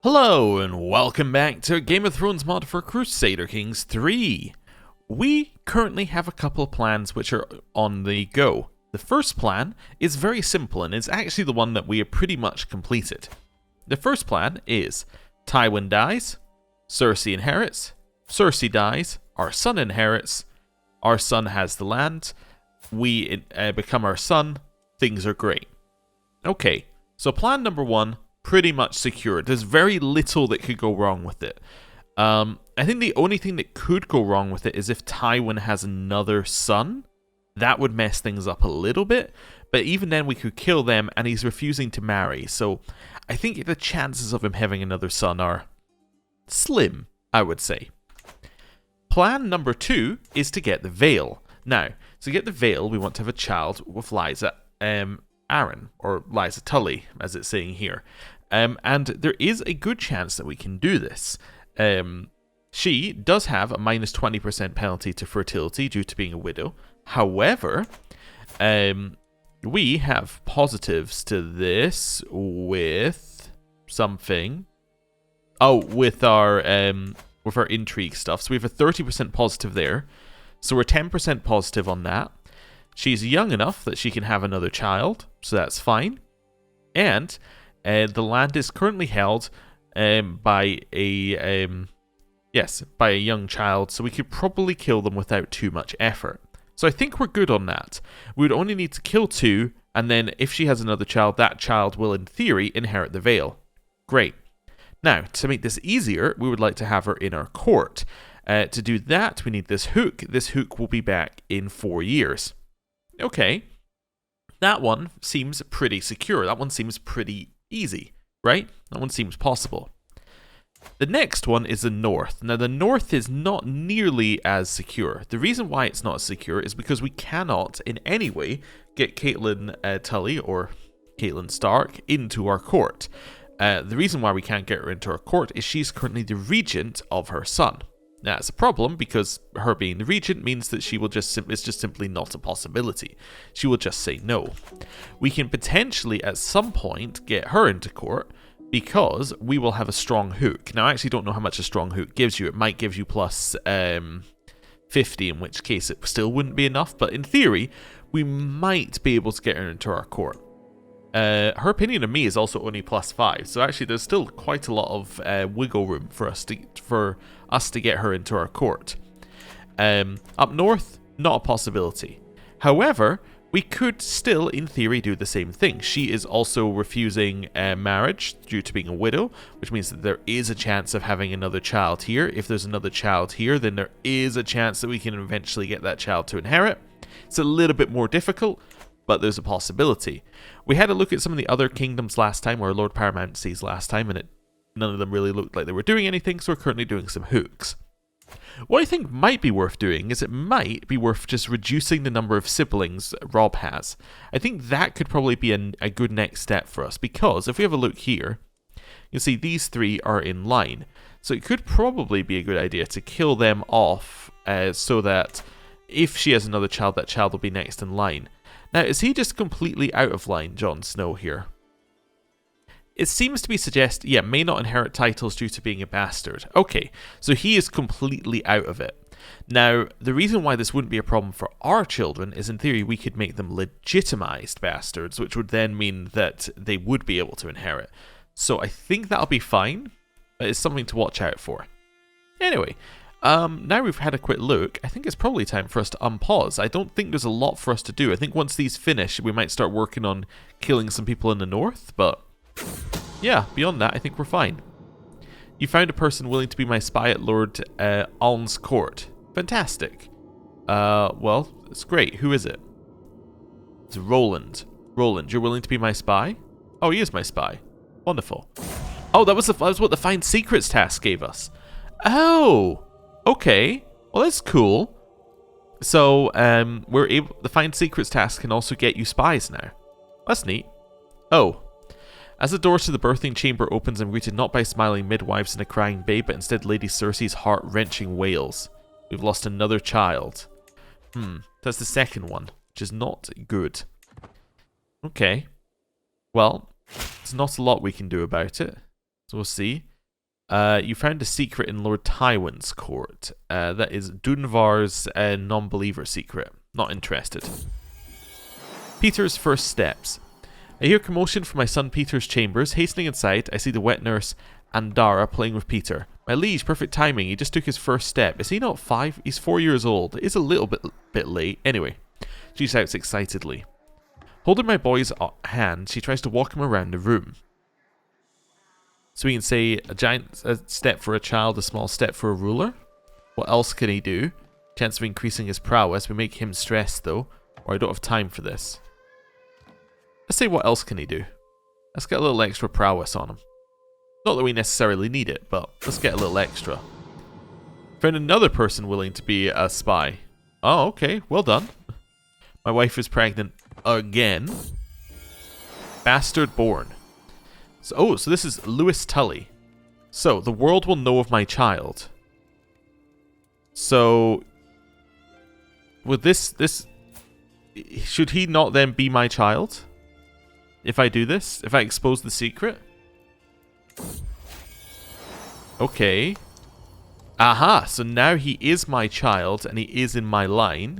Hello and welcome back to Game of Thrones mod for Crusader Kings 3. We currently have a couple of plans which are on the go. The first plan is very simple and is actually the one that we have pretty much completed. The first plan is Tywin dies, Cersei inherits, Cersei dies, our son inherits, our son has the land, we become our son, things are great. Okay, so plan number one, pretty much secured. There's very little that could go wrong with it. I think the only thing that could go wrong with it is if Tywin has another son. That would mess things up a little bit, but even then we could kill them and he's refusing to marry. So I think the chances of him having another son are slim, I would say. Plan number two is to get the Vale. Now, to get the Vale, we want to have a child with Lysa Arryn, or Lysa Tully, as it's saying here. And there is a good chance that we can do this. She does have a minus 20% penalty to fertility due to being a widow. However, we have positives to this with something. Oh, with our intrigue stuff. So we have a 30% positive there. So we're 10% positive on that. She's young enough that she can have another child, so that's fine. And the land is currently held by a young child, so we could probably kill them without too much effort. So I think we're good on that. We would only need to kill two, and then if she has another child, that child will, in theory, inherit the Vale. Great. Now, to make this easier, we would like to have her in our court. To do that, we need this hook. This hook will be back in 4 years. Okay, that one seems pretty secure. That one seems pretty easy, right? That one seems possible. The next one is the north. Now, the north is not nearly as secure. The reason why it's not as secure is because we cannot in any way get Catelyn Tully or Catelyn Stark into our court. The reason why we can't get her into our court is she's currently the regent of her son. Now, it's a problem because her being the regent means that she will it's just simply not a possibility. She will just say no. We can potentially at some point get her into court because we will have a strong hook. Now, I actually don't know how much a strong hook gives you. It might give you plus 50, in which case it still wouldn't be enough. But in theory, we might be able to get her into our court. Her opinion of me is also only plus 5, so actually there's still quite a lot of wiggle room for us to get her into our court. Up north, not a possibility. However, we could still, in theory, do the same thing. She is also refusing marriage due to being a widow, which means that there is a chance of having another child here. If there's another child here, then there is a chance that we can eventually get that child to inherit. It's a little bit more difficult, but there's a possibility. We had a look at some of the other kingdoms last time, or Lord Paramountcy's last time, and none of them really looked like they were doing anything, so we're currently doing some hooks. What I think might be worth doing is it might be worth just reducing the number of siblings Robb has. I think that could probably be a good next step for us, because if we have a look here, you'll see these three are in line. So it could probably be a good idea to kill them off so that if she has another child, that child will be next in line. Now, is he just completely out of line, Jon Snow, here? It seems to be may not inherit titles due to being a bastard. Okay, so he is completely out of it. Now, the reason why this wouldn't be a problem for our children is, in theory, we could make them legitimized bastards, which would then mean that they would be able to inherit. So I think that'll be fine, but it's something to watch out for. Anyway, now we've had a quick look, I think it's probably time for us to unpause. I don't think there's a lot for us to do. I think once these finish, we might start working on killing some people in the north, but yeah, beyond that, I think we're fine. You found a person willing to be my spy at Lord Aln's court. Fantastic. Well, it's great. Who is it? It's Roland. Roland, you're willing to be my spy? Oh, he is my spy. Wonderful. Oh, that was what the Find Secrets task gave us. Oh! Okay, well that's cool. So, the Find Secrets task can also get you spies now. That's neat. Oh. As the doors to the birthing chamber opens, I'm greeted not by smiling midwives and a crying babe, but instead Lady Cersei's heart-wrenching wails. We've lost another child. That's the second one, which is not good. Okay. Well, there's not a lot we can do about it. So we'll see. You found a secret in Lord Tywin's court. That is Dunvar's non-believer secret. Not interested. Petyr's first steps. I hear commotion from my son Petyr's chambers. Hastening inside, I see the wet nurse Andara playing with Petyr. My liege, perfect timing. He just took his first step. Is he not 5? He's 4 years old. It's a little bit late. Anyway, she shouts excitedly. Holding my boy's hand, she tries to walk him around the room. So we can say a giant step for a child, a small step for a ruler. What else can he do? Chance of increasing his prowess. We make him stressed though, or I don't have time for this. Let's say what else can he do? Let's get a little extra prowess on him. Not that we necessarily need it, but let's get a little extra. Found another person willing to be a spy. Oh, okay, well done. My wife is pregnant again. Bastard born. So this is Lewis Tully. So, the world will know of my child. So, with this, should he not then be my child? If I do this? If I expose the secret? Okay. Aha, so now he is my child, and he is in my line.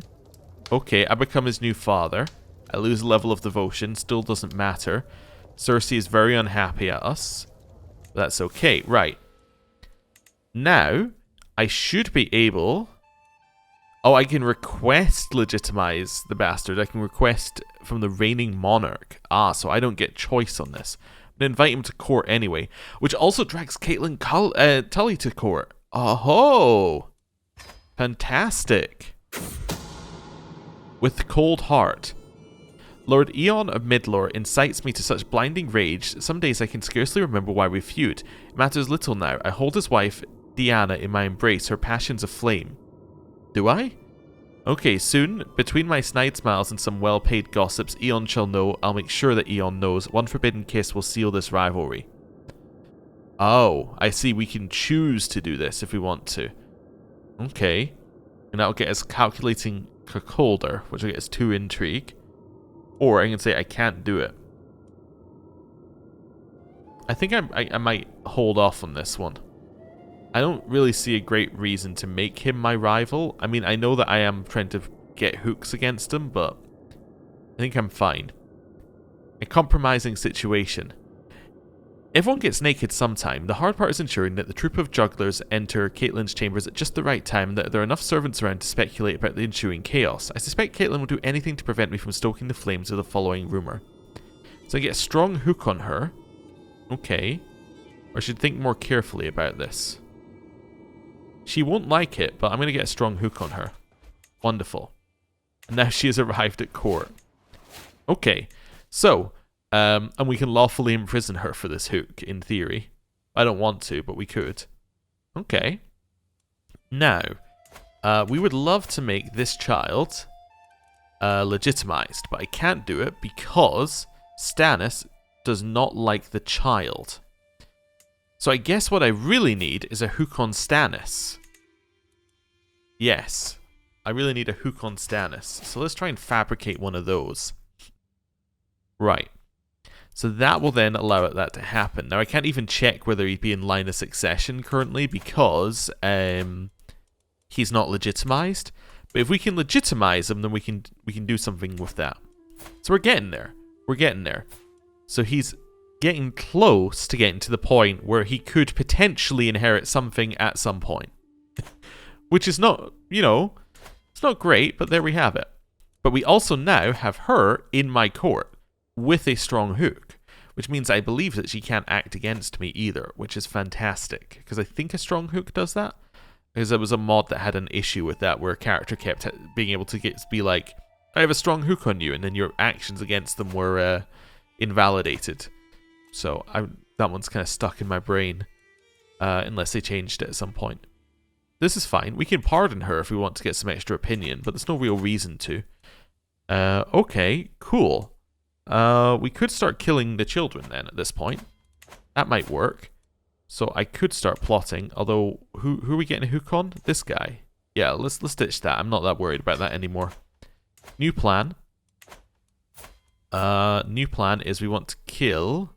Okay, I become his new father. I lose a level of devotion, still doesn't matter. Cersei is very unhappy at us. That's okay, right. Now, I should be able... Oh, I can request legitimize the bastard. I can request from the reigning monarch. Ah, so I don't get choice on this. I'm going to invite him to court anyway. Which also drags Caitlin Tully to court. Oh-ho! Fantastic. With cold heart. Lord Eon of Midlore incites me to such blinding rage, some days I can scarcely remember why we feud. It matters little now. I hold his wife, Deanna, in my embrace, her passion's aflame. Do I? Okay, soon, between my snide smiles and some well-paid gossips, Eon shall know. I'll make sure that Eon knows. One forbidden kiss will seal this rivalry. Oh, I see. We can choose to do this if we want to. Okay. And that'll get us calculating Cuckolder, which will get us 2 intrigue. Or I can say I can't do it. I think I might hold off on this one. I don't really see a great reason to make him my rival. I mean, I know that I am trying to get hooks against him, but I think I'm fine. A compromising situation. Everyone gets naked sometime. The hard part is ensuring that the troop of jugglers enter Caitlyn's chambers at just the right time, and that there are enough servants around to speculate about the ensuing chaos. I suspect Caitlyn will do anything to prevent me from stoking the flames of the following rumour. So I get a strong hook on her. Okay. Or I should think more carefully about this. She won't like it, but I'm going to get a strong hook on her. Wonderful. And now she has arrived at court. Okay. So... and we can lawfully imprison her for this hook, in theory. I don't want to, but we could. Okay. Now, we would love to make this child legitimized, but I can't do it because Stannis does not like the child. So I guess what I really need is a hook on Stannis. Yes, I really need a hook on Stannis. So let's try and fabricate one of those. Right. So that will then allow that to happen. Now I can't even check whether he'd be in line of succession currently because he's not legitimized. But if we can legitimize him, then we can do something with that. So we're getting there. We're getting there. So he's getting close to getting to the point where he could potentially inherit something at some point. Which is not, you know, it's not great, but there we have it. But we also now have her in my court with a strong hook, which means I believe that she can't act against me either, which is fantastic, because I think a strong hook does that. Because there was a mod that had an issue with that, where a character kept being able to be like, I have a strong hook on you, and then your actions against them were invalidated. So that one's kind of stuck in my brain, unless they changed it at some point. This is fine. We can pardon her if we want to get some extra opinion, but there's no real reason to. Okay, cool. We could start killing the children then at this point. That might work. So I could start plotting, although who are we getting a hook on? This guy. Yeah, let's ditch that. I'm not that worried about that anymore. New plan. New plan is we want to kill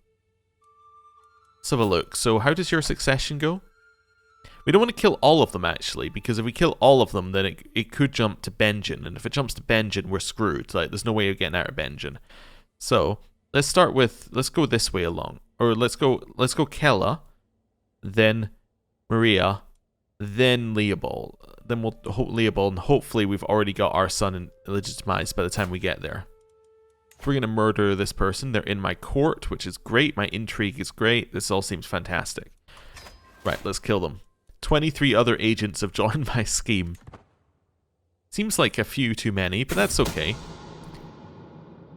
Let's have a look. So how does your succession go? We don't want to kill all of them, actually, because if we kill all of them, then it could jump to Benjen. And if it jumps to Benjen, we're screwed. Like, there's no way of getting out of Benjen. So, let's start with, let's go this way along. Or let's go Kella, then Maria, then Leopold. Then we'll hope Leopold, and hopefully we've already got our son legitimized by the time we get there. We're going to murder this person. They're in my court, which is great. My intrigue is great. This all seems fantastic. Right, let's kill them. 23 other agents have joined my scheme. Seems like a few too many, but that's okay.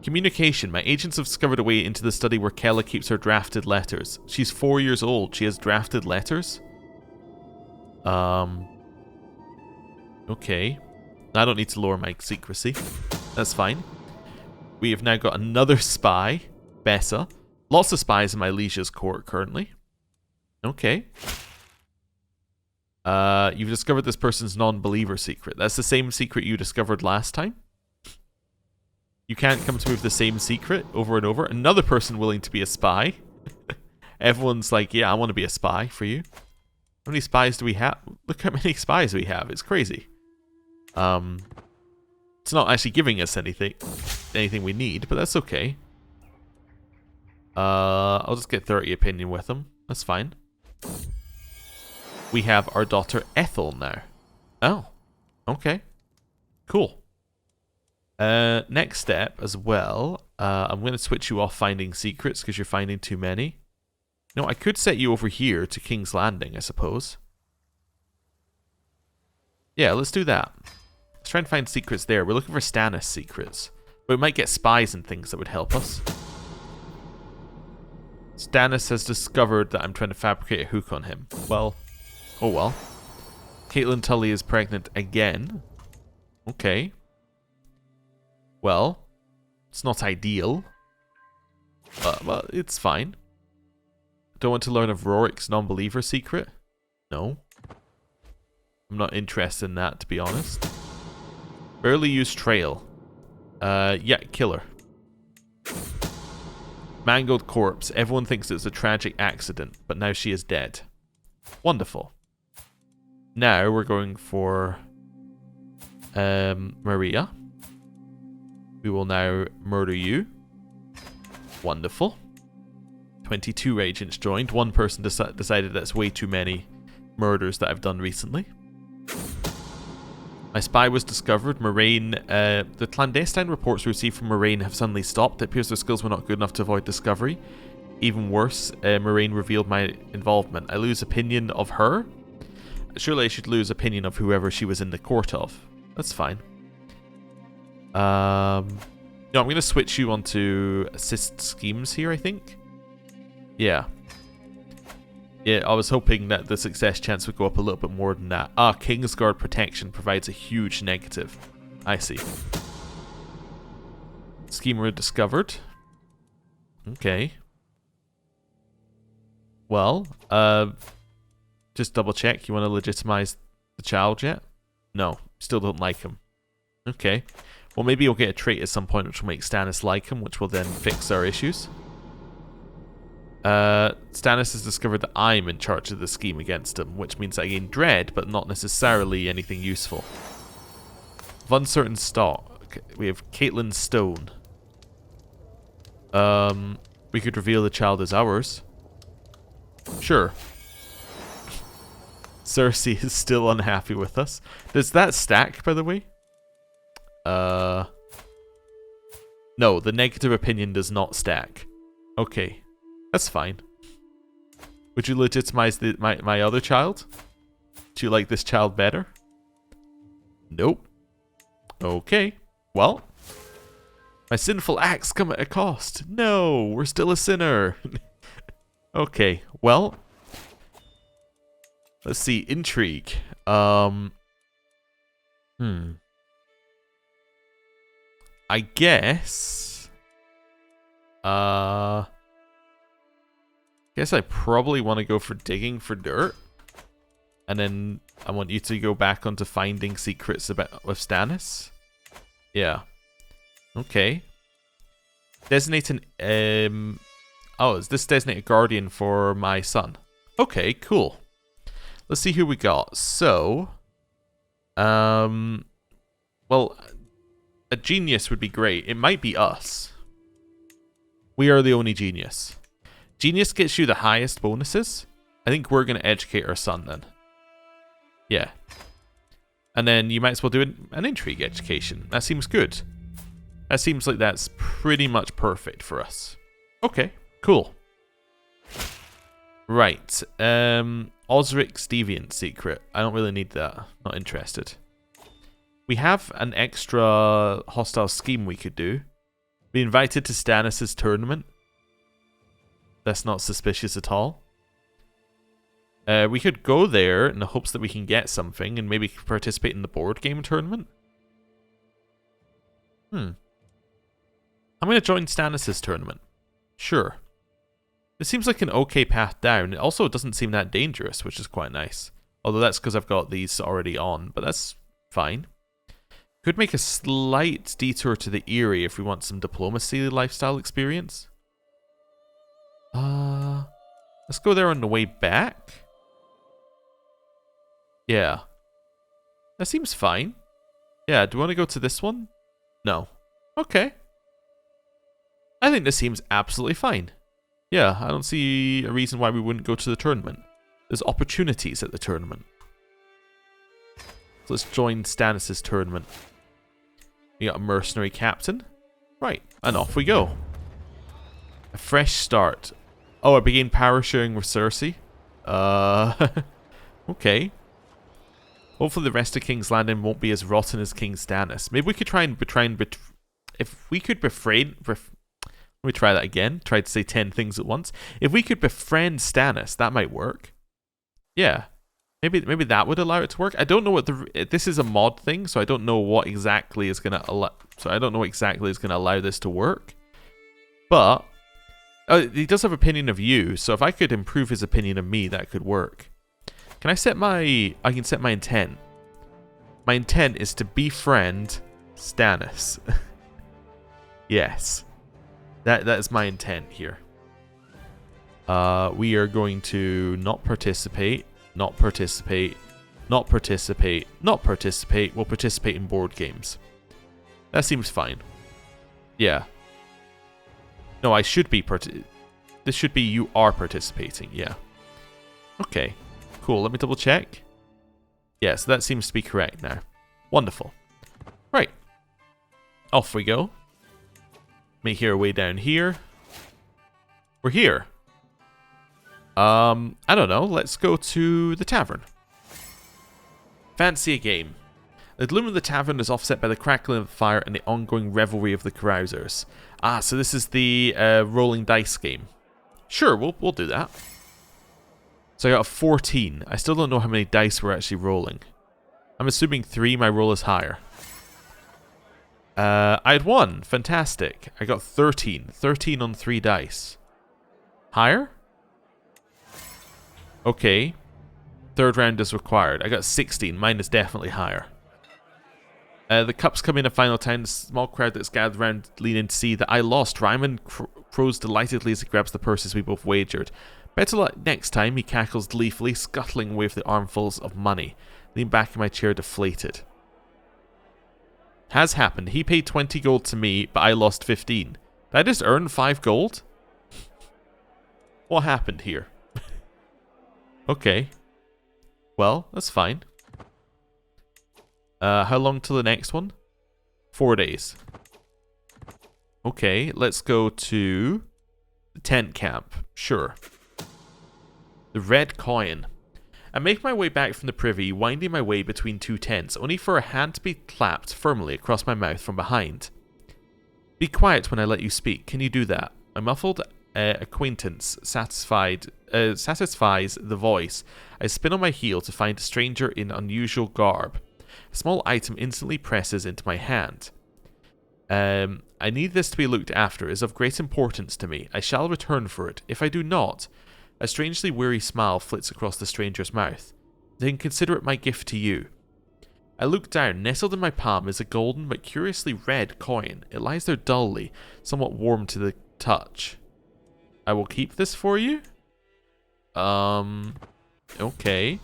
Communication. My agents have discovered a way into the study where Kella keeps her drafted letters. She's 4 years old. She has drafted letters? Okay. I don't need to lower my secrecy. That's fine. We have now got another spy, Bessa. Lots of spies in my liege's court currently. Okay. You've discovered this person's non-believer secret. That's the same secret you discovered last time. You can't come to me with the same secret over and over. Another person willing to be a spy. Everyone's like, yeah, I want to be a spy for you. How many spies do we have? Look how many spies we have. It's crazy. It's not actually giving us anything we need, but that's okay. I'll just get 30 opinion with them. That's fine. We have our daughter Ethel now. Oh, okay. Cool. Next step as well. I'm going to switch you off finding secrets because you're finding too many. No, I could set you over here to King's Landing, I suppose. Yeah, let's do that. Let's try and find secrets there. We're looking for Stannis secrets. But we might get spies and things that would help us. Stannis has discovered that I'm trying to fabricate a hook on him. Well, oh well. Caitlin Tully is pregnant again. Okay. Well, it's not ideal. Well, it's fine. Don't want to learn of Rorik's non-believer secret? No. I'm not interested in that, to be honest. Early use trail. Yeah, killer. Mangled corpse. Everyone thinks it's a tragic accident, but now she is dead. Wonderful. Now we're going for Maria. We will now murder you. Wonderful. 22 agents joined. One person decided that's way too many murders that I've done recently. My spy was discovered. Moraine, the clandestine reports we received from Moraine have suddenly stopped. It appears their skills were not good enough to avoid discovery. Even worse, Moraine revealed my involvement. I lose opinion of her? Surely I should lose opinion of whoever she was in the court of. That's fine. No, I'm going to switch you onto assist schemes here, I think. Yeah. Yeah, I was hoping that the success chance would go up a little bit more than that. Ah, Kingsguard protection provides a huge negative. I see. Schemer discovered. Okay. Well, just double check. You want to legitimize the child yet? No, still don't like him. Okay. Well, maybe you'll get a trait at some point which will make Stannis like him, which will then fix our issues. Stannis has discovered that I'm in charge of the scheme against him, which means I gain dread, but not necessarily anything useful. Of uncertain stock, we have Caitlin Stone. We could reveal the child as ours. Sure. Cersei is still unhappy with us. Does that stack, by the way? No, the negative opinion does not stack. Okay. That's fine. Would you legitimize my other child? Do you like this child better? Nope. Okay. Well. My sinful acts come at a cost. No, we're still a sinner. Okay, well. Let's see, intrigue. I guess. Guess I probably want to go for digging for dirt. And then I want you to go back onto finding secrets with Stannis. Yeah. Okay. Designate an Oh, is this designated guardian for my son? Okay, cool. Let's see who we got. So, well, a genius would be great. It might be us. We are the only genius. Genius gets you the highest bonuses. I think we're going to educate our son then. Yeah. And then you might as well do an intrigue education. That seems good. That seems like that's pretty much perfect for us. Okay, cool. Right. Osric's Deviant Secret. I don't really need that. Not interested. We have an extra hostile scheme we could do. Be invited to Stannis' tournament. That's not suspicious at all. We could go there in the hopes that we can get something and maybe participate in the board game tournament. I'm going to join Stannis' tournament. Sure. It seems like an okay path down. It also doesn't seem that dangerous, which is quite nice. Although that's because I've got these already on, but that's fine. Could make a slight detour to the Eyrie if we want some diplomacy lifestyle experience. Let's go there on the way back. Yeah. That seems fine. Yeah, do we want to go to this one? No. Okay. I think this seems absolutely fine. Yeah, I don't see a reason why we wouldn't go to the tournament. There's opportunities at the tournament. So let's join Stannis' tournament. We got a mercenary captain. Right, and off we go. A fresh start. Oh, I begin power sharing with Cersei. Okay. Hopefully the rest of King's Landing won't be as rotten as King Stannis. Maybe we could try and if we could befriend... Let me try that again. Tried to say 10 things at once. If we could befriend Stannis, that might work. Yeah. Maybe that would allow it to work. I don't know what this is a mod thing, so I don't know what exactly is going to allow... So I don't know what exactly is going to allow this to work. But... he does have opinion of you, so if I could improve his opinion of me, that could work. Can I set my... I can set my intent. My intent is to befriend Stannis. Yes. That is my intent here. We are going to not participate, not participate, not participate, not participate. We'll participate in board games. That seems fine. Yeah. No, I should be this should be you are participating, yeah. Okay. Cool, let me double check. Yeah, so that seems to be correct now. Wonderful. Right. Off we go. Make our way down here. We're here. I don't know. Let's go to the tavern. Fancy a game. The gloom of the tavern is offset by the crackling of the fire and the ongoing revelry of the carousers. Ah, so this is the rolling dice game. Sure, we'll do that. So I got a 14. I still don't know how many dice we're actually rolling. I'm assuming 3, my roll is higher. I had 1. Fantastic. I got 13. 13 on 3 dice. Higher? Okay. Third round is required. I got 16. Mine is definitely higher. The cups come in a final time. The small crowd that's gathered around lean in to see that I lost. Ryman crows delightedly as he grabs the purses we both wagered. Better luck next time, he cackles gleefully, scuttling away with the armfuls of money. Lean back in my chair deflated. Has happened. He paid 20 gold to me, but I lost 15. Did I just earn 5 gold? What happened here? Okay. Well, that's fine. How long till the next one? 4 days. Okay, let's go to the tent camp. Sure. The red coin. I make my way back from the privy, winding my way between 2 tents, only for a hand to be clapped firmly across my mouth from behind. Be quiet when I let you speak. Can you do that? A muffled acquaintance satisfies the voice. I spin on my heel to find a stranger in unusual garb. A small item instantly presses into my hand. I need this to be looked after. It is of great importance to me. I shall return for it. If I do not... A strangely weary smile flits across the stranger's mouth. Then consider it my gift to you. I look down. Nestled in my palm is a golden but curiously red coin. It lies there dully, somewhat warm to the touch. I will keep this for you. Okay.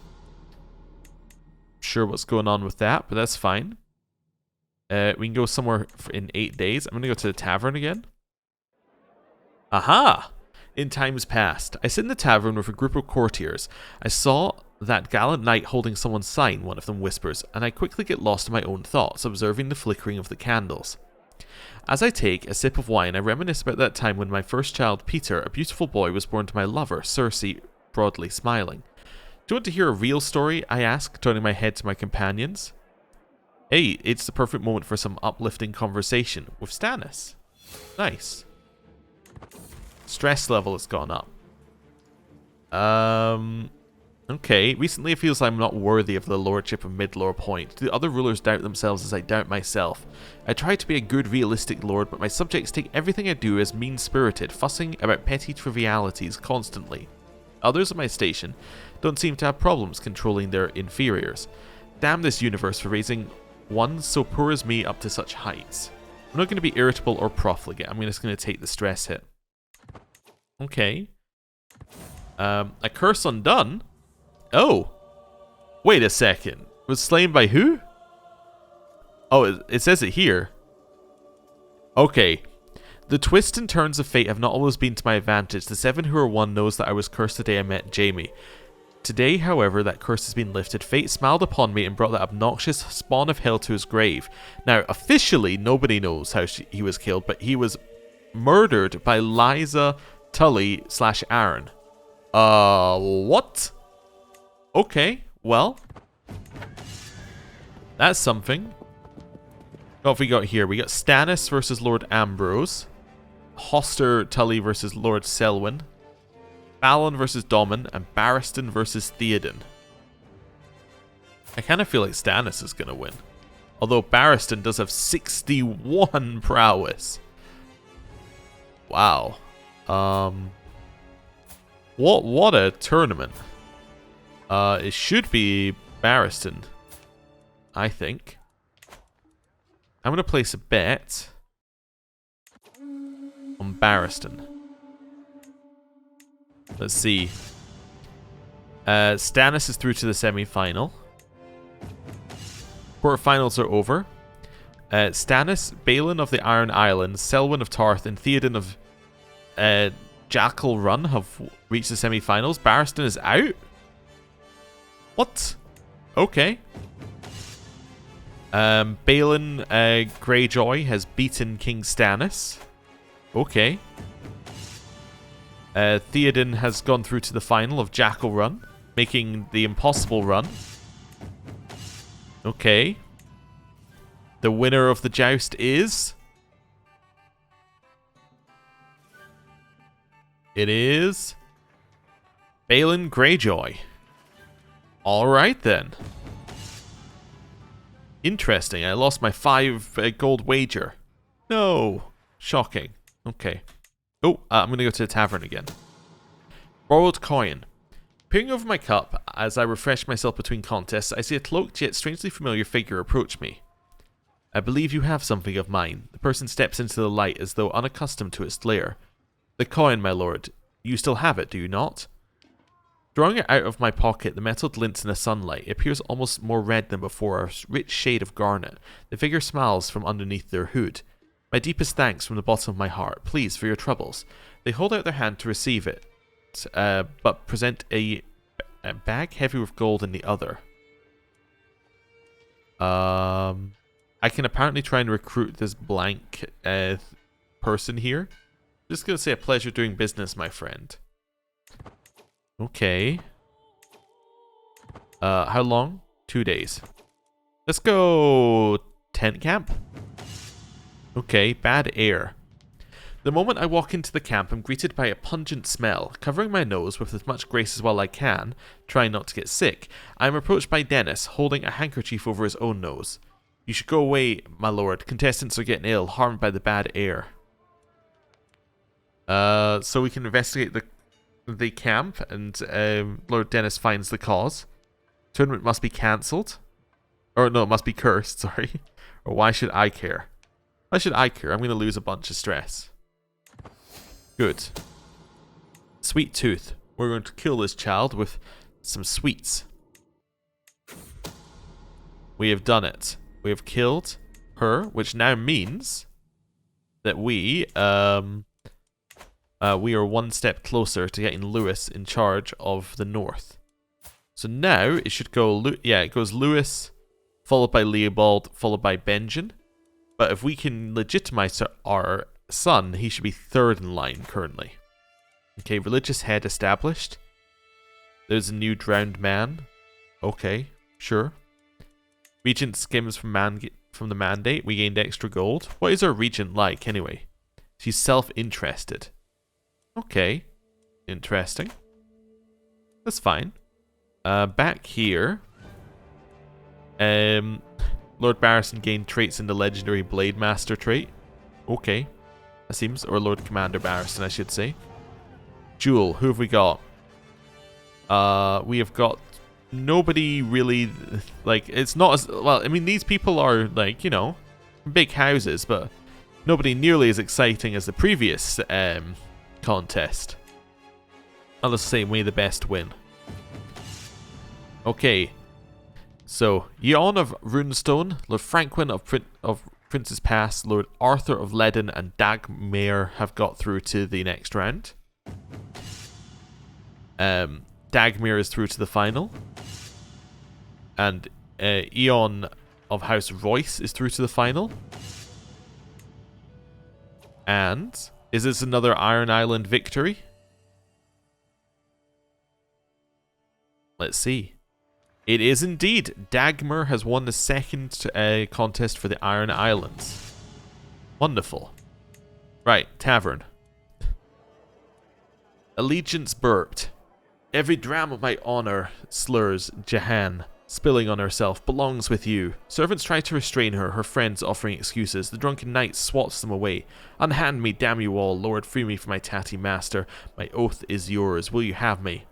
Sure what's going on with that, but that's fine. We can go somewhere in 8 days. I'm going to go to the tavern again. Aha! In times past, I sit in the tavern with a group of courtiers. I saw that gallant knight holding someone's sign, one of them whispers, and I quickly get lost in my own thoughts, observing the flickering of the candles. As I take a sip of wine, I reminisce about that time when my first child, Petyr, a beautiful boy, was born to my lover, Cersei, broadly smiling. Do you want to hear a real story? I ask, turning my head to my companions. Hey, it's the perfect moment for some uplifting conversation with Stannis. Nice. Stress level has gone up. Okay. Recently it feels I'm not worthy of the lordship of Midlore Point. The other rulers doubt themselves as I doubt myself. I try to be a good, realistic lord, but my subjects take everything I do as mean-spirited, fussing about petty trivialities constantly. Others at my station don't seem to have problems controlling their inferiors. Damn this universe for raising one so poor as me up to such heights. I'm not going to be irritable or profligate. I'm just going to take the stress hit. Okay. A curse undone? Oh. Wait a second. Was slain by who? Oh, it says it here. Okay. The twists and turns of fate have not always been to my advantage. The Seven Who Are One knows that I was cursed the day I met Jaime. Today, however, that curse has been lifted. Fate smiled upon me and brought that obnoxious spawn of hell to his grave. Now, officially, nobody knows how he was killed, but he was murdered by Lysa Tully / Aaron. What? Okay, well. That's something. What have we got here? We got Stannis versus Lord Ambrose. Hoster Tully versus Lord Selwyn. Balon versus Domon. And Barristan versus Theoden. I kind of feel like Stannis is going to win. Although Barristan does have 61 prowess. Wow. What a tournament. It should be Barristan, I think. I'm going to place a bet on Barristan. Let's see. Stannis is through to the semi-final. Quarterfinals are over. Stannis, Balon of the Iron Islands, Selwyn of Tarth, and Theoden of Jackal Run have reached the semi-finals. Barristan is out? What? Okay. Balon Greyjoy has beaten King Stannis. Okay. Theoden has gone through to the final of Jackal Run, making the impossible run. Okay. The winner of the joust is... It is... Balon Greyjoy. Alright then. Interesting. I lost my 5 gold wager. No. Shocking. Okay. Oh, I'm going to go to the tavern again. Borrowed coin. Peering over my cup as I refresh myself between contests, I see a cloaked yet strangely familiar figure approach me. I believe you have something of mine. The person steps into the light as though unaccustomed to its glare. The coin, my lord. You still have it, do you not? Drawing it out of my pocket, the metal glints in the sunlight. It appears almost more red than before, a rich shade of garnet. The figure smiles from underneath their hood. My deepest thanks from the bottom of my heart. Please, for your troubles. They hold out their hand to receive it, but present a bag heavy with gold in the other. I can apparently try and recruit this blank person here. Just gonna say a pleasure doing business, my friend. Okay. How long? 2 days. Let's go tent camp. Okay, bad air. The moment I walk into the camp, I'm greeted by a pungent smell. Covering my nose with as much grace as well I can, trying not to get sick, I am approached by Dennis, holding a handkerchief over his own nose. You should go away, my lord. Contestants are getting ill, harmed by the bad air. So we can investigate the camp, and Lord Dennis finds the cause. Tournament must be cancelled. Or no, it must be cursed, sorry. Or why should I care? Why should I care? I'm going to lose a bunch of stress. Good. Sweet tooth. We're going to kill this child with some sweets. We have done it. We have killed her, which now means that we are one step closer to getting Lewis in charge of the north. So now it should go, it goes Lewis, followed by Leopold, followed by Benjen. But if we can legitimize our son, he should be third in line currently. Okay, religious head established. There's a new drowned man. Okay, sure. Regent skims from the mandate. We gained extra gold. What is our regent like anyway? She's self-interested. Okay, interesting. That's fine. Back here, Lord Barristan gained traits in the legendary Blade Master trait. Okay, that seems, or Lord Commander Barristan, I should say. Jewel, who have we got? We have got nobody really, like, it's not as, well, I mean, these people are, like, you know, big houses, but nobody nearly as exciting as the previous contest. I'll just say, may the best win. Okay, so Eon of Runestone, Lord Franklin of Prince's Pass, Lord Arthur of Leden, and Dagmare have got through to the next round. Dagmare is through to the final. And Eon of House Royce is through to the final. And is this another Iron Island victory? Let's see. It is indeed. Dagmar has won the second contest for the Iron Islands. Wonderful. Right, tavern. Allegiance burped. Every dram of my honor, slurs Jahan, spilling on herself, belongs with you. Servants try to restrain her, her friends offering excuses. The drunken knight swats them away. Unhand me, damn you all. Lord, free me from my tatty master. My oath is yours. Will you have me?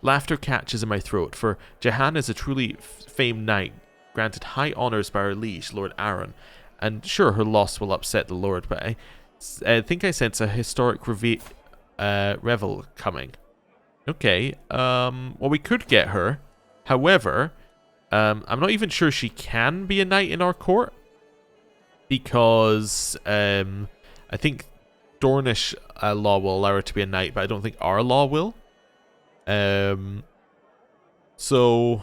Laughter catches in my throat, for Jahan is a truly famed knight, granted high honours by her liege, Lord Aaron. And sure, her loss will upset the Lord, but I think I sense a historic revel coming. Okay, well, we could get her. However, I'm not even sure she can be a knight in our court. Because I think Dornish law will allow her to be a knight, but I don't think our law will. So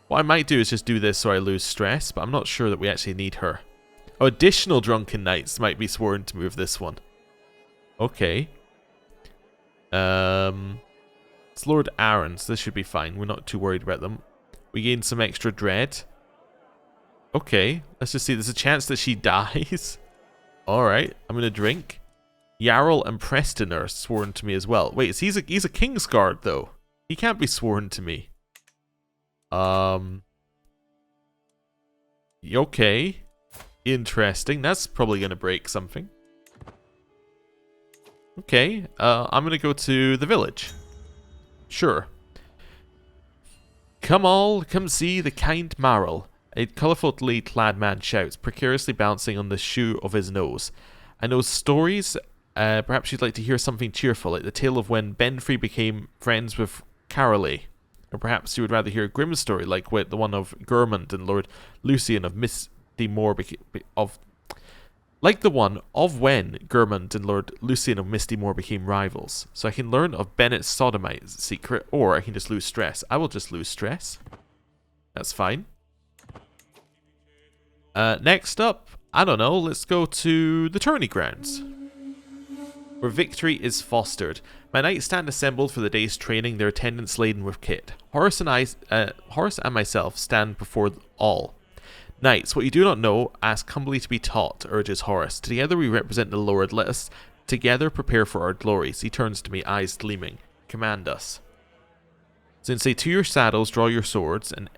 what I might do is just do this so I lose stress, but I'm not sure that we actually need her. Oh, additional drunken knights might be sworn to move this one. Okay. It's Lord Aaron, so this should be fine. We're not too worried about them. We gained some extra dread. Okay, let's just see. There's a chance that she dies. Alright, I'm gonna drink. Jarl and Preston are sworn to me as well. Wait, he's a Kingsguard though. He can't be sworn to me. Okay. Interesting. That's probably gonna break something. Okay, I'm gonna go to the village. Sure. Come all, come see the kind Marl. A colourfully clad man shouts, precariously bouncing on the shoe of his nose. I know stories. Perhaps you'd like to hear something cheerful, like the tale of when Benfrey became friends with Carolee. Or perhaps you would rather hear a grim story, like the one of Gurmund and Lord Lucian of Misty Moor like the one of when Gurmund and Lord Lucian of Misty Moor became rivals. So I can learn of Bennett's sodomite secret, or I can just lose stress. I will just lose stress. That's fine. Next up, I don't know, let's go to the tourney grounds, where victory is fostered. My knights stand assembled for the day's training, their attendants laden with kit. Horace and myself stand before all. Knights, what you do not know, ask humbly to be taught, urges Horace. Together we represent the Lord. Let us together prepare for our glories. He turns to me, eyes gleaming. Command us. Then say, to your saddles, draw your swords, and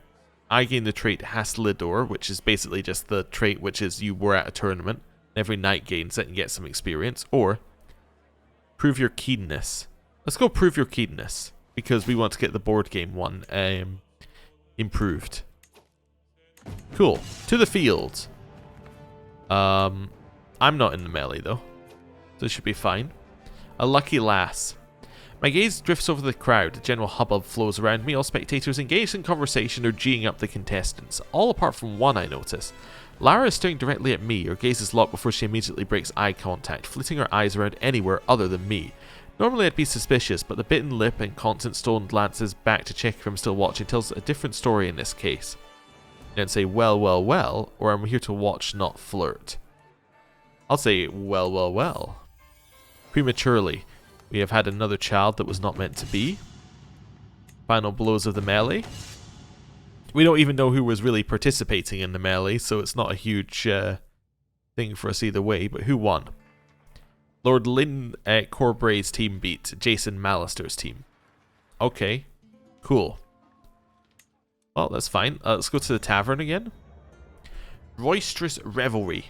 I gain the trait Hastelidor, which is basically just the trait which is you were at a tournament. Every knight gains it and gets some experience. Or, prove your keenness. Let's go prove your keenness, because we want to get the board game one improved. Cool. To the field. I'm not in the melee though, so it should be fine. A lucky lass. My gaze drifts over the crowd. A general hubbub flows around me. All spectators engaged in conversation or geeing up the contestants. All apart from one, I notice. Lara is staring directly at me. Her gaze is locked before she immediately breaks eye contact, flitting her eyes around anywhere other than me. Normally I'd be suspicious, but the bitten lip and constant stolen glances back to check if I'm still watching tells a different story in this case. I don't say well, well, well, or I'm here to watch, not flirt. I'll say well, well, well. Prematurely, we have had another child that was not meant to be. Final blows of the melee. We don't even know who was really participating in the melee, so it's not a huge thing for us either way, but who won? Lord Lynn Corbray's team beat Jason Mallister's team. Okay, cool. Well, that's fine. Let's go to the tavern again. Roisterous Revelry.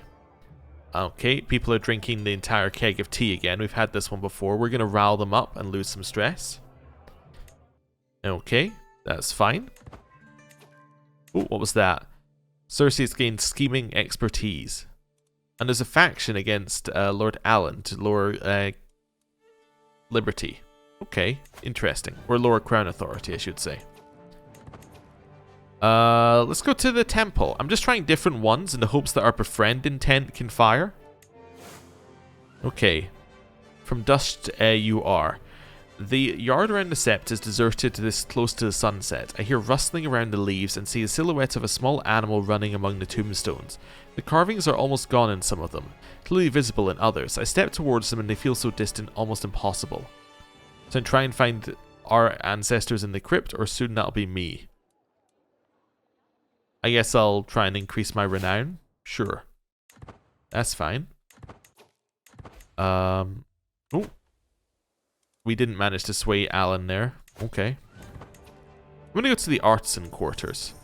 Okay, people are drinking the entire keg of tea again. We've had this one before. We're going to rile them up and lose some stress. Okay, that's fine. Oh, what was that? Cersei's gained scheming expertise. And there's a faction against Lord Allen to lower Liberty. Okay, interesting. Or lower Crown Authority, I should say. Let's go to the temple. I'm just trying different ones in the hopes that our befriend intent can fire. Okay. From dust you are. The yard around the sept is deserted this close to the sunset. I hear rustling around the leaves and see the silhouette of a small animal running among the tombstones. The carvings are almost gone in some of them, clearly visible in others. I step towards them and they feel so distant, almost impossible. So I try and find our ancestors in the crypt, or soon that'll be me. I guess I'll try and increase my renown. Sure. That's fine. Oh. We didn't manage to sway Alan there. Okay. I'm going to go to the artisan quarters.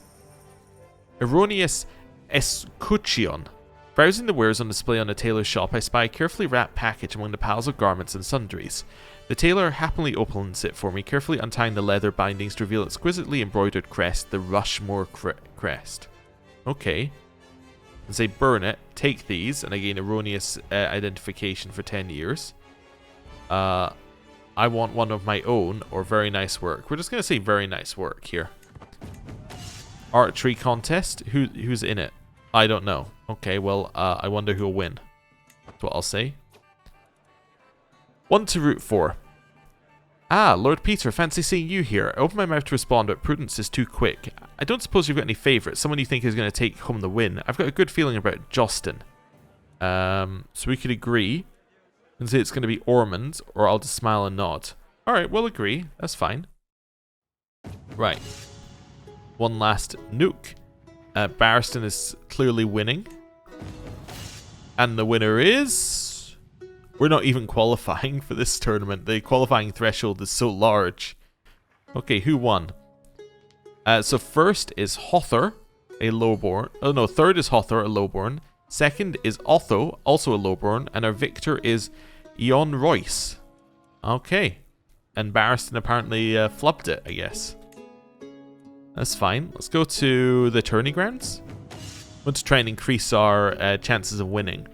Erroneous Escutcheon. Browsing the wares on display on a tailor's shop, I spy a carefully wrapped package among the piles of garments and sundries. The tailor happily opens it for me, carefully untying the leather bindings to reveal exquisitely embroidered crest, the Rushmore crest. Okay. And say burn it, take these, and I gain erroneous identification for 10 years. I want one of my own, or very nice work. We're just going to say very nice work here. Archery contest? Who's in it? I don't know. Okay, well, I wonder who'll win. That's what I'll say. One to root for. Ah, Lord Petyr, fancy seeing you here. I open my mouth to respond, but prudence is too quick. I don't suppose you've got any favourites, someone you think is going to take home the win. I've got a good feeling about Justin. So we could agree and say it's going to be Ormond, or I'll just smile and nod. Alright, we'll agree. That's fine. Right. One last nuke. Barristan is clearly winning. And the winner is... We're not even qualifying for this tournament. The qualifying threshold is so large. Okay, who won? So first is Hother, a lowborn. Oh no, third is Hother, a lowborn. Second is Otho, also a lowborn. And our victor is Ion Royce. Okay. And Barristan apparently flubbed it, I guess. That's fine. Let's go to the tourney grounds. I want to try and increase our chances of winning.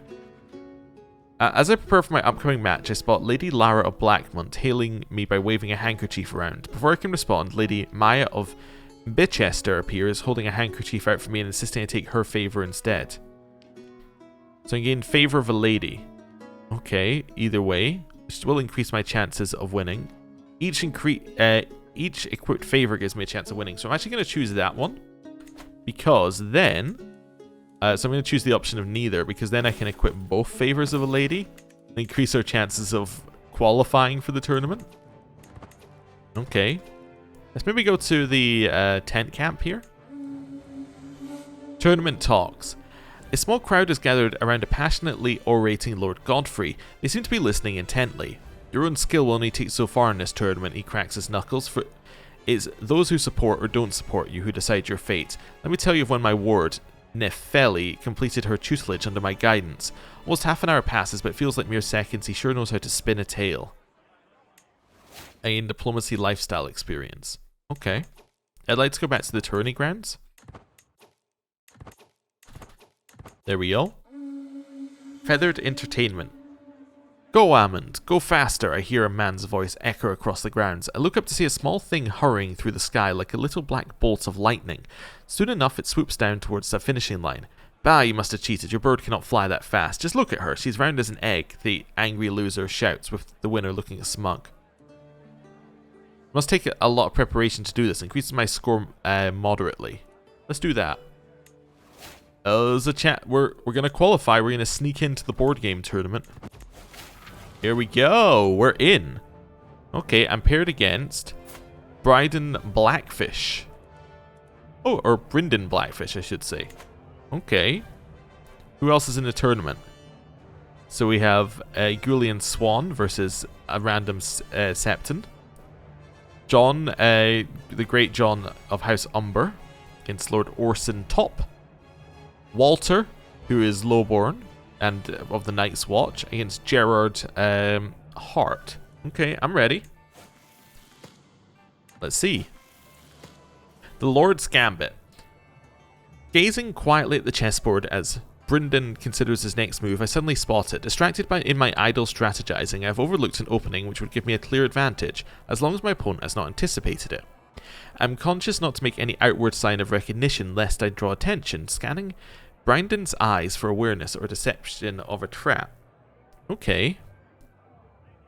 As I prepare for my upcoming match, I spot Lady Lara of Blackmont hailing me by waving a handkerchief around. Before I can respond, Lady Maya of Bichester appears, holding a handkerchief out for me and insisting I take her favour instead. So I gain favour of a lady. Okay, either way, which will increase my chances of winning. Each equipped favour gives me a chance of winning. So I'm actually going to choose that one. Because then... so I'm going to choose the option of neither, because then I can equip both favours of a lady and increase our chances of qualifying for the tournament. Okay. Let's maybe go to the tent camp here. Tournament talks. A small crowd is gathered around a passionately orating Lord Godfrey. They seem to be listening intently. Your own skill will only take so far in this tournament, he cracks his knuckles, for it's those who support or don't support you who decide your fate. Let me tell you of when my ward, Nefeli, completed her tutelage under my guidance. Almost half an hour passes, but it feels like mere seconds. He sure knows how to spin a tale. A diplomacy lifestyle experience. Okay. I'd like to go back to the tourney grounds. There we go. Feathered entertainment. Go, Ammond, go faster, I hear a man's voice echo across the grounds. I look up to see a small thing hurrying through the sky like a little black bolt of lightning. Soon enough, it swoops down towards the finishing line. Bah, you must have cheated. Your bird cannot fly that fast. Just look at her. She's round as an egg, the angry loser shouts, with the winner looking smug. Must take a lot of preparation to do this. Increases my score moderately. Let's do that. There's a chat. We're going to qualify. We're going to sneak into the board game tournament. Here we go. We're in. Okay, I'm paired against Bryden Blackfish. Oh, or Brynden Blackfish, I should say. Okay. Who else is in the tournament? So we have Gulian Swan versus a random Septon. John, the great John of House Umber, against Lord Orson Top. Walter, who is lowborn and of the Night's Watch, against Gerard Hart. Okay, I'm ready. Let's see. The Lord's Gambit. Gazing quietly at the chessboard as Brynden considers his next move, I suddenly spot it. Distracted in my idle strategizing, I've overlooked an opening which would give me a clear advantage, as long as my opponent has not anticipated it. I'm conscious not to make any outward sign of recognition lest I draw attention, scanning Brynden's eyes for awareness or deception of a trap. Okay.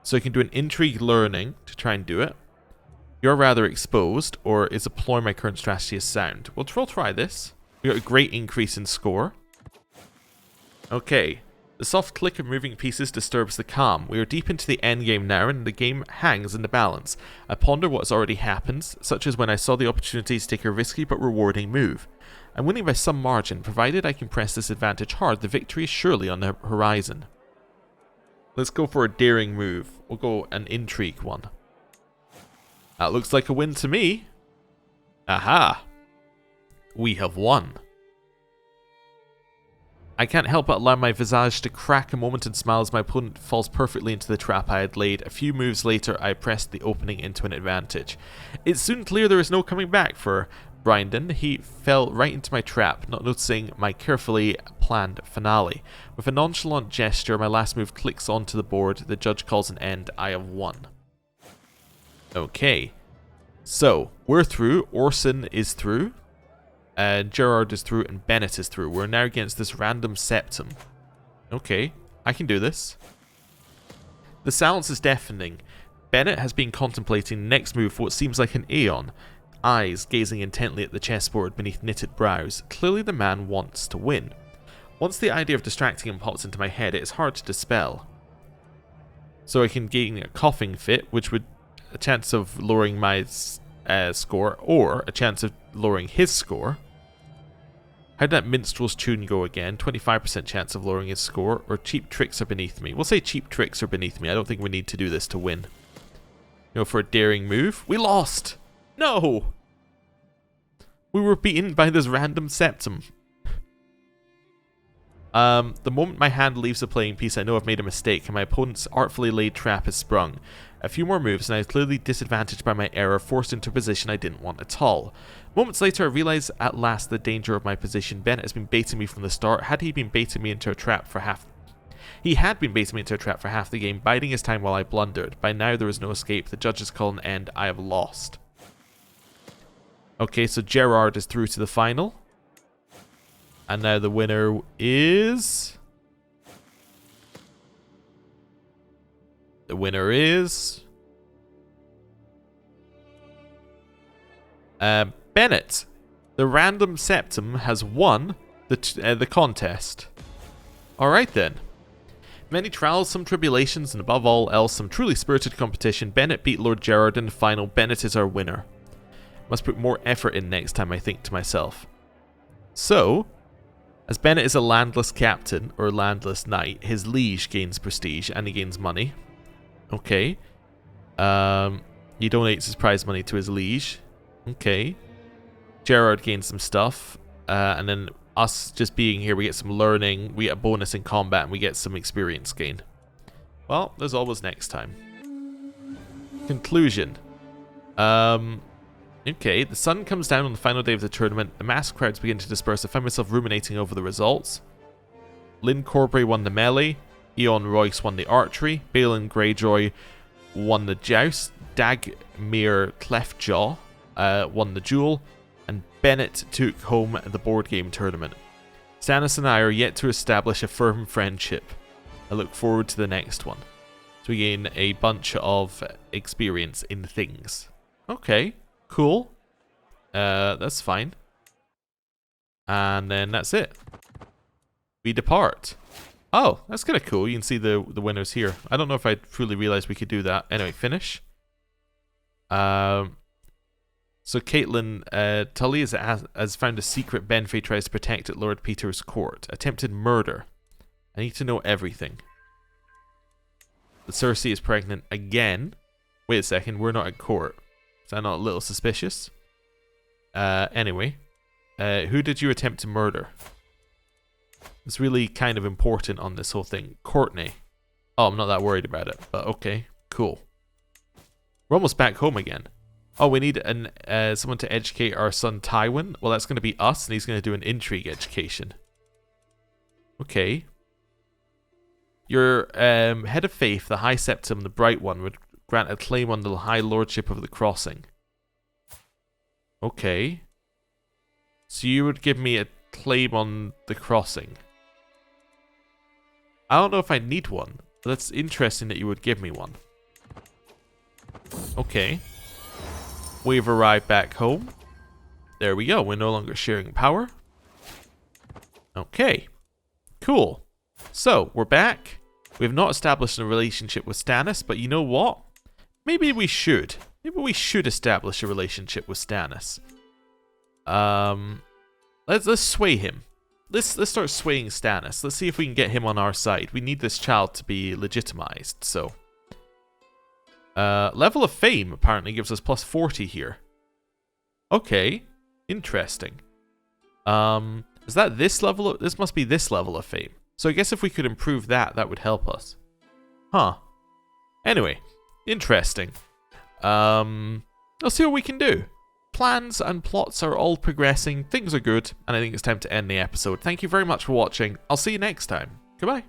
So I can do an intrigue learning to try and do it. You're rather exposed, or is deploying my current strategy as sound? We'll try this. We got a great increase in score. Okay. The soft click of moving pieces disturbs the calm. We are deep into the endgame now, and the game hangs in the balance. I ponder what has already happened, such as when I saw the opportunity to take a risky but rewarding move. I'm winning by some margin. Provided I can press this advantage hard, the victory is surely on the horizon. Let's go for a daring move. We'll go an intrigue one. That looks like a win to me. Aha! We have won. I can't help but allow my visage to crack a moment and smile as my opponent falls perfectly into the trap I had laid. A few moves later, I pressed the opening into an advantage. It's soon clear there is no coming back for Brynden. He fell right into my trap, not noticing my carefully planned finale. With a nonchalant gesture, my last move clicks onto the board. The judge calls an end. I have won. Okay. So, we're through. Orson is through. Gerard is through, and Bennett is through. We're now against this random Septon. Okay, I can do this. The silence is deafening. Bennett has been contemplating the next move for what seems like an aeon, eyes gazing intently at the chessboard beneath knitted brows. Clearly the man wants to win. Once the idea of distracting him pops into my head, it is hard to dispel. So I can gain a coughing fit, which would a chance of lowering my score, or a chance of lowering his score. How'd that minstrel's tune go again? 25% chance of lowering his score, or cheap tricks are beneath me. We'll say cheap tricks are beneath me. I don't think we need to do this to win. You know, for a daring move. We lost! No! We were beaten by this random Septon. The moment my hand leaves the playing piece, I know I've made a mistake, and my opponent's artfully laid trap is sprung. A few more moves, and I was clearly disadvantaged by my error, forced into a position I didn't want at all. Moments later, I realised at last the danger of my position. Bennett has been baiting me from the start. He had been baiting me into a trap for half the game, biding his time while I blundered. By now, there is no escape. The judges call an end. I have lost. Okay, so Gerard is through to the final. And now the winner is... The winner is... Bennett. The random Septon has won the contest. Alright then. Many trials, some tribulations, and above all else, some truly spirited competition. Bennett beat Lord Gerard in the final. Bennett is our winner. Must put more effort in next time, I think to myself. So... As Bennett is a landless captain, or landless knight, his liege gains prestige, and he gains money. Okay. He donates his prize money to his liege. Okay. Gerard gains some stuff. And then us just being here, we get some learning, we get a bonus in combat, and we get some experience gain. Well, there's always next time. Conclusion. Okay, the sun comes down on the final day of the tournament. The mass crowds begin to disperse. I find myself ruminating over the results. Lynn Corbray won the melee. Eon Royce won the archery. Balin Greyjoy won the joust. Dagmere Cleftjaw won the duel. And Bennett took home the board game tournament. Stannis and I are yet to establish a firm friendship. I look forward to the next one. So we gain a bunch of experience in things. Okay, cool. That's fine. And then that's it. We depart. Oh, that's kind of cool. You can see the winners here. I don't know if I fully realized we could do that. Anyway, finish. So Caitlin, Tully has found a secret Benfey tries to protect at Lord Petyr's court. Attempted murder. I need to know everything. The Cersei is pregnant again. Wait a second, we're not at court. Is that not a little suspicious? Anyway. Who did you attempt to murder? It's really kind of important on this whole thing. Courtney. Oh, I'm not that worried about it. But okay, cool. We're almost back home again. Oh, we need someone to educate our son Tywin. Well, that's going to be us, and he's going to do an intrigue education. Okay. Your head of faith, the High Septim, the Bright One, would grant a claim on the High Lordship of the Crossing. Okay. So you would give me a claim on the Crossing. I don't know if I need one, but that's interesting that you would give me one. Okay. We've arrived back home. There we go. We're no longer sharing power. Okay. Cool. So, we're back. We have not established a relationship with Stannis, but you know what? Maybe we should. Maybe we should establish a relationship with Stannis. Let's sway him. Let's start swaying Stannis. Let's see if we can get him on our side. We need this child to be legitimized, so. Level of fame apparently gives us plus 40 here. Okay. Interesting. Is that this level? This must be this level of fame. So I guess if we could improve that, that would help us. Huh. Anyway. Interesting. Let's see what we can do. Plans and plots are all progressing. Things are good. And I think it's time to end the episode. Thank you very much for watching. I'll see you next time. Goodbye.